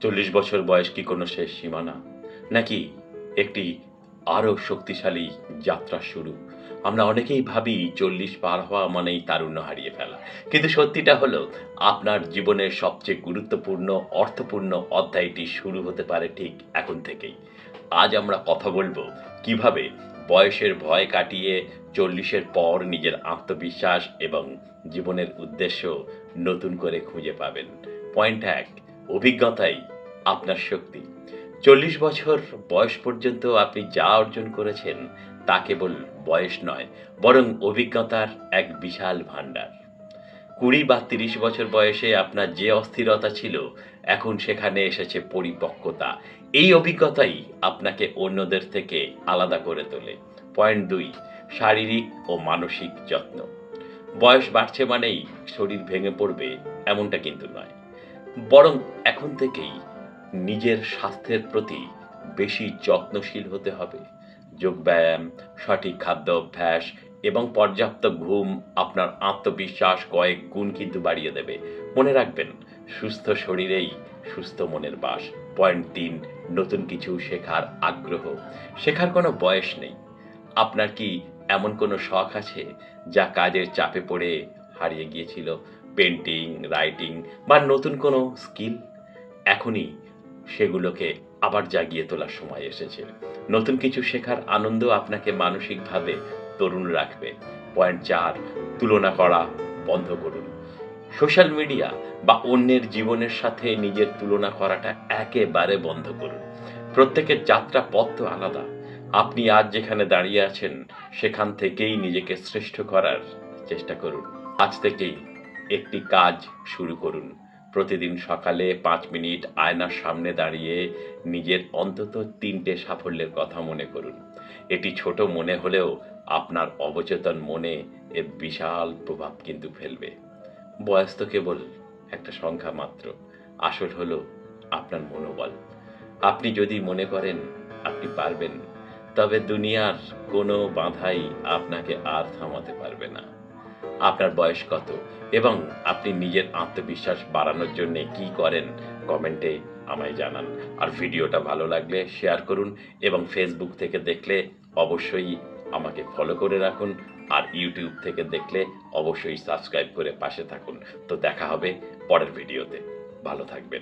40 বছর বয়স কি কোনো শেষ সীমানা? নাকি একটি আরও শক্তিশালী যাত্রার শুরু? আমরা অনেকেই ভাবি 40 পার হওয়া মানেই তারুণ্য হারিয়ে ফেলা। কিন্তু সত্যিটা হলো আপনার জীবনের সবচেয়ে গুরুত্বপূর্ণ, অর্থপূর্ণ অধ্যায়টি শুরু হতে পারে ঠিক এখন থেকেই। আজ আমরা কথা বলব কিভাবে বয়সের ভয় কাটিয়ে 40 এর পর নিজের আত্মবিশ্বাস এবং জীবনের উদ্দেশ্য নতুন করে খুঁজে পাবেন। পয়েন্ট ১, অভিজ্ঞতাই আপনার শক্তি। 40 বছর বয়স পর্যন্ত আপনি যা অর্জন করেছেন তা কেবল বয়স নয়, বরং অভিজ্ঞতার এক বিশাল ভাণ্ডার। 20 বা 30 বছর বয়সে আপনার যে অস্থিরতা ছিল, এখন সেখানে এসেছে পরিপক্কতা। এই অভিজ্ঞতাই আপনাকে অন্যদের থেকে আলাদা করে তোলে। পয়েন্ট ২, শারীরিক ও মানসিক যত্ন। বয়স বাড়ছে মানেই শরীর ভেঙে পড়বে এমনটা কিন্তু নয়। বরং এখন থেকেই নিজের স্বাস্থ্যের প্রতি বেশি যত্নশীল হতে হবে। যোগব্যায়াম, সঠিক খাদ্য অভ্যাস এবং পর্যাপ্ত ঘুম আপনার আত্মবিশ্বাস কয়েক গুণ কিন্তু বাড়িয়ে দেবে। মনে রাখবেন, সুস্থ শরীরেই সুস্থ মনের বাস। পয়েন্ট ৩, নতুন কিছু শেখার আগ্রহ। শেখার কোনো বয়স নেই। আপনার কি এমন কোনো শখ আছে যা কাজের চাপে পড়ে হারিয়ে গিয়েছিল? পেন্টিং, রাইটিং বা নতুন কোনো স্কিল? এখনই সেগুলোকে আবার জাগিয়ে তোলার সময় এসেছে। নতুন কিছু শেখার আনন্দ আপনাকে মানসিকভাবে তরুণ রাখবে। পয়েন্ট ৪, তুলনা করা বন্ধ করুন। সোশ্যাল মিডিয়া বা অন্যের জীবনের সাথে নিজের তুলনা করাটা একেবারে বন্ধ করুন। প্রত্যেকের যাত্রা পথ তো আলাদা। আপনি আজ যেখানে দাঁড়িয়ে আছেন, সেখান থেকেই নিজেকে শ্রেষ্ঠ করার চেষ্টা করুন। আজ থেকেই একটি কাজ শুরু করুন। প্রতিদিন সকালে ৫ মিনিট আয়নার সামনে দাঁড়িয়ে নিজের অন্তত ৩টে সাফল্যের কথা মনে করুন। এটি ছোট মনে হলেও আপনার অবচেতন মনে এর বিশাল প্রভাব কিন্তু ফেলবে। বয়স তো কেবল একটা সংখ্যা মাত্র। আসল হলো আপনার মনোবল। আপনি যদি মনে করেন আপনি পারবেন, তবে দুনিয়ার কোনো বাধাই আপনাকে আর থামাতে পারবে না। আপনার বয়স কত এবং আপনি নিজের আত্মবিশ্বাস বাড়ানোর জন্যে কি করেন, কমেন্টে আমায় জানান। আর ভিডিওটা ভালো লাগলে শেয়ার করুন এবং ফেসবুক থেকে দেখলে অবশ্যই আমাকে ফলো করে রাখুন। আর ইউটিউব থেকে দেখলে অবশ্যই সাবস্ক্রাইব করে পাশে থাকুন। তো দেখা হবে পরের ভিডিওতে। ভালো থাকবেন।